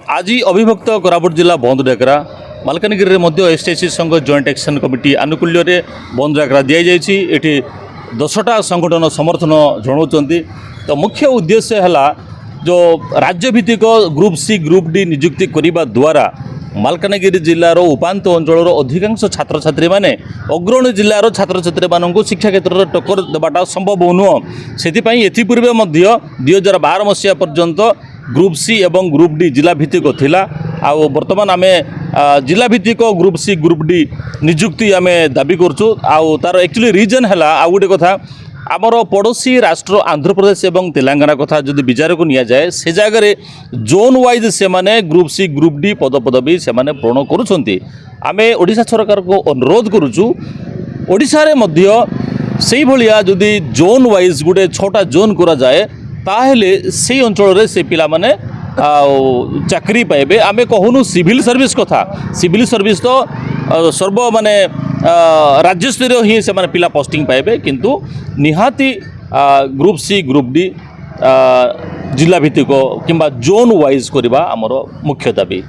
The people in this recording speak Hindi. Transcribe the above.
आज अभिभक्त कोरापुट जिला बंद डाकरा मालकानगिरी में एसटीएससी संघ जॉइंट एक्शन कमिटी आनुकूल्य बंद डाकरा दि जाएगी। 10टा संगठन समर्थन जनाऊँच। तो मुख्य उद्देश्य है जो राज्यभित्तिक ग्रुप सी ग्रुप डी नियुक्ति करने द्वारा मालकानगिरी जिलार उपात अंचल अधिकांश छात्र छात्री माने अग्रणी जिलार छात्र छात्री मानक शिक्षा क्षेत्र में टक्कर देवाटा संभव नुह। से एपूर्वे 2012 मसीहा पर्यंत ग्रुप सी एवं ग्रुप डी जिला भित्तिक थिला। आउ वर्तमान आमे जिला भित्तिक ग्रुप सी ग्रुप डी नियुक्ति आमे दाबी करछु। आउ तार एक्चुअली रीजन हैला आउ गोटे कथा आमर पड़ोशी राष्ट्र आंध्र प्रदेश एवं तेलंगाना कथा जदि विचार को निया जाए से जगह जोन वाइज से माने ग्रुप सी ग्रुप डी पद पदवी से माने पूर्ण करुछंती। आमे ओडिशा सरकार को अनुरोध करुछु ओडिशा रे मध्य सेही भलिया जदि जोन वाइज गुटे 6टा जोन करा जाए ताहेले से अंचल से पिला माने चाकरी पाइबे। आमे कहूनु सिविल सर्विस कथा सिविल सर्विस तो सर्व माने राज्य स्तरीय ही से माने पिला पोस्टिंग पाइबे किंतु निहाती ग्रुप सी ग्रुप डी जिला भित्तिक किंबा जोन वाइज करबा आमर मुख्य दाबी।